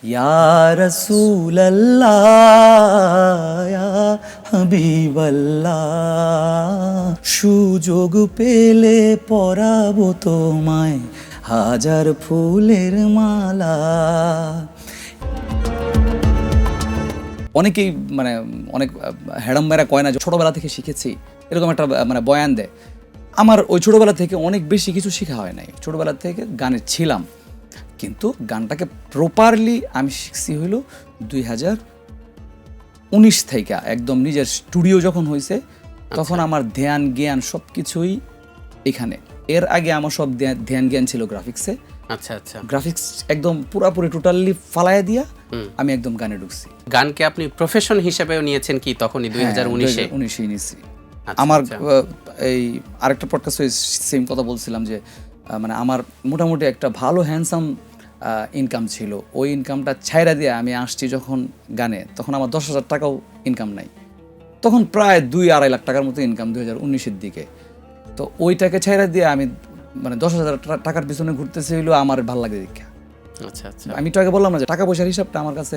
ইয়া রাসূলাল্লাহ ইয়া হাবিবাল্লাহ, সুযোগ পেলে পরাবো তোমায় হাজার ফুলের মালা। অনেকেই অনেক হ্যাডাম্বারা কয় না যে ছোটবেলা থেকে শিখেছি, এরকম একটা বয়ান দেয়। আমার ওই ছোটবেলা থেকে অনেক বেশি কিছু শেখা হয় নাই। ছোটবেলা থেকে গানে ছিলাম, কিন্তু গানটাকে প্রপারলি আমি শিখছি হইল 2019 থেকে। একদম নিজের স্টুডিও যখন হয়েছে তখন আমার ধ্যান জ্ঞান সব কিছুই এখানে। এর আগে আমার সব ধ্যান জ্ঞান ছিল গ্রাফিক্সে। আচ্ছা আচ্ছা, গ্রাফিক্স একদম পুরাপুরি টোটালি ফালাইয়া দিয়া আমি একদম গানে ঢুকছি। গানকে আপনি প্রফেশন হিসেবেও নিয়েছেন কি তখনই 2019-এ? 2019-এ নিয়েছি। আচ্ছা, আমার আচ্ছা। এই আরেকটা পডকাস্টে সেম কথা বলছিলাম যে আমার মোটামুটি একটা ভালো হ্যান্ডসাম ইনকাম ছিল। ওই ইনকামটা ছাইরা দিয়ে আমি আসছি যখন গানে, তখন আমার 10,000 টাকাও ইনকাম নাই। তখন প্রায় 2-2.5 লাখ টাকার মতো ইনকাম 2019-এর দিকে। তো ওইটাকে ছাইরা দিয়ে আমি 10,000 টাকার পিছনে ঘুরতেছি হইলো আমার ভালো লাগে দেখা। আচ্ছা আচ্ছা, আমি একটু আগে বললাম না যে টাকা পয়সার হিসাবটা আমার কাছে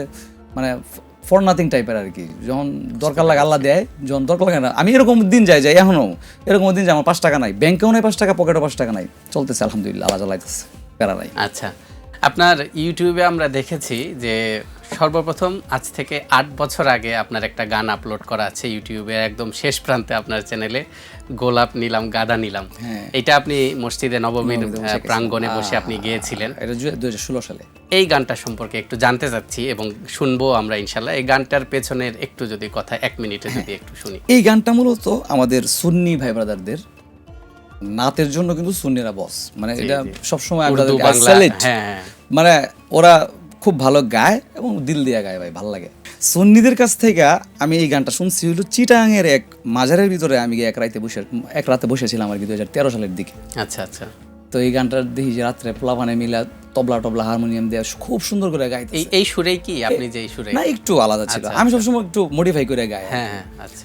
ফর নাথিং টাইপের আর কি। যখন দরকার লাগে আল্লাহ দেয়, যখন দরকার লাগে না। আমি এরকম দিন যাই এখনও এরকম দিন যে আমার 5 টাকা নাই, ব্যাংকেও নাই 5 টাকা, পকেটও 5 টাকা নাই, চলতেছে আলহামদুলিল্লাহ, আল্লাহ চালাইতেছে, প্যারা নাই। আচ্ছা। আপনার ইউটিউবে আমরা দেখেছি যে সর্বপ্রথম আজ থেকে 8 বছর আগে আপনার একটা গান আপলোড করা আছে ইউটিউবে, একদম শেষ প্রান্তে আপনার চ্যানেলে, গোলাপ নিলাম গাদা নিলাম। এটা আপনি মসজিদে নববীর প্রাঙ্গণে বসে আপনি গিয়েছিলেন, এটা 2016 সালে। এই গানটা সম্পর্কে একটু জানতে চাচ্ছি এবং শুনবো আমরা ইনশাল্লাহ। এই গানটার পেছনের একটু যদি কথা 1 মিনিটে যদি একটু শুনি। এই গানটা মূলত আমাদের সুন্নি ভাই ব্রাদারদের নাতের জন্য, কিন্তু সুন্নিরা বস, এটা সবসময় ওরা খুব ভালো গায় এবং দিল দিয়া গায় ভাই, ভালো লাগে। সুন্নিদের কাছ থেকে আমি এই গানটা শুনছি হলো চিটাঙের এক মাজারের ভিতরে। আমি গিয়ে এক রাতে বসেছিলাম আর কি 2013 সালের দিকে। আচ্ছা আচ্ছা। তো এই গানটা দেখি যে রাত্রে পোলাপানে মিলা তবলা হারমোনিয়াম দেওয়া খুব সুন্দর করে গাইতে। এই সুরেই কি আপনি যে সুরে? না, একটু আলাদা ছিল। আমি সবসময় একটু মডিফাই করে গাই,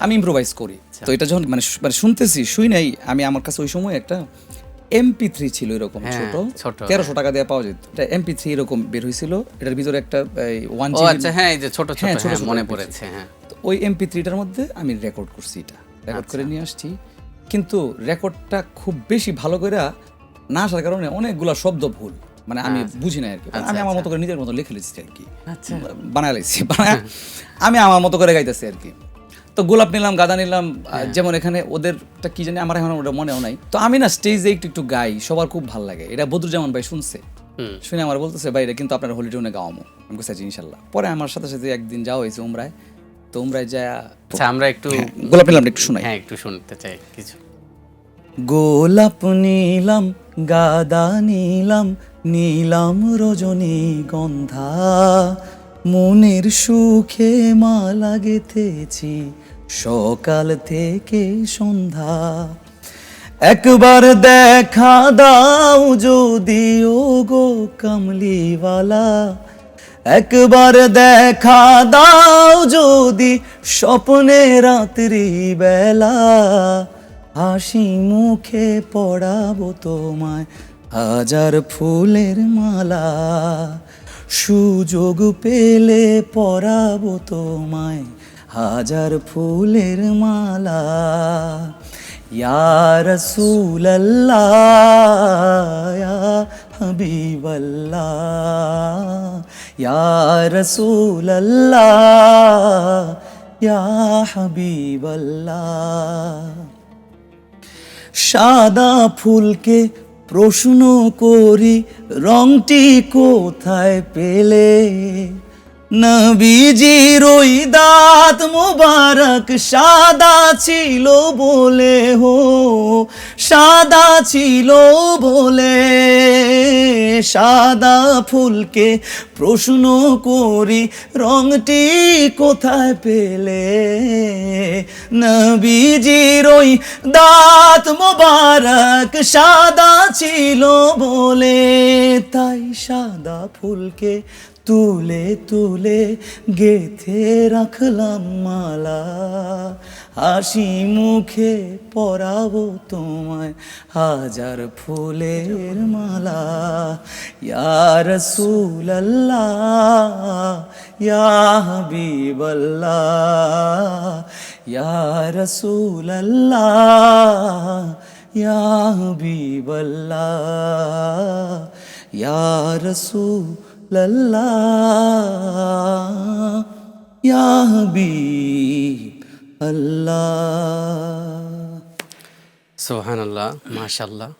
আমি ইম্প্রোভাইজ করি। তো এটা যখন শুনতেছি, শুই নাই আমি, আমার কাছে ওই সময় একটা MP3 ছিল এরকম ছোট 1300 টাকা দিয়ে পাওয়া যেত। এটা MP3 এরকম বের হয়েছিল, এটার ভিতরে একটা 1 GB। আচ্ছা, হ্যাঁ, এই যে ছোট মনে পড়েছে। হ্যাঁ, তো ওই MP3টার মধ্যে আমি রেকর্ড করছি, এটা রেকর্ড করে নিয়ে আসছি। কিন্তু রেকর্ডটা খুব বেশি ভালো করে না আসার কারণে অনেকগুলা শব্দ ভুল, আমি বুঝি না আর কি। আমি আমার মতো করে নিজের মতো লিখে লিখছি আর কি, বানায় লিখছি, আমি আমার মতো করে গাইতেছি আর কি। তো গোলাপ নিলাম গাদা নিলাম, যেমন এখানে ওদেরটা কি জানি, আমার এখন ওটা মনেও নাই। তো আমি না স্টেজে একটু গাই, সবার খুব ভালো লাগে। এটা বদরুজ্জামান ভাই শুনছে, শুনে আমার বলতেছে ভাই এটা কিন্তু আপনার হলিডে গাওয়ামো। আমি বলছি ইনশাল্লাহ। পরে আমার সাথে সাথে একদিন যাওয়া হয়েছে উমরায়। তো উমরায় যায় আমরা একটু গোলাপ নিলাম একটু শোনাই। হ্যাঁ, একটু শুনতে চাই কিছু। গোলাপ নিলাম গাদা নিলাম, নিলাম রজনীগন্ধা, মনের সুখে মালা গেথেছি সকাল থেকে সন্ধ্যা। একবার দেখা দাও যদি ও গো কামলিওয়ালা, একবার দেখা দাও যদি স্বপ্নে রাত্রি বেলা, হাসি মুখে পড়াবো তোমায় হাজার ফুলের মালা, সুযোগ পেলে পরাবো তোমায় হাজার ফুলের মালা। ইয়া রাসূলাল্লাহ ইয়া হাবিবাল্লাহ, ইয়া রাসূলাল্লাহ ইয়া হাবিবাল্লাহ। সাদা ফুলকে প্রশ্ন করি রংটি কোথায় পেলে, নবীজির ওই দাঁত মোবারক সাদা ছিল বলে, সাদা ছিল বলে। সাদা ফুলকে প্রশ্ন করি রংটি কোথায় পেলে, নবীজির ওই দাঁত মোবারক সাদা ছিল বলে। তাই সাদা ফুলকে তুলে তুলে গেথে রাখলাম মালা, হাসি মুখে পরাবো তোমায় হাজার ফুলের মালা। ইয়া রাসূলাল্লাহ ইয়া হাবিবাল্লাহ, ইয়া রাসূলাল্লাহ ইয়া হাবিবাল্লাহ, ইয়া রাসূলাল্লাহ ইয়া হাবিবাল্লাহ। সুবহানাল্লাহ, মাশাআল্লাহ।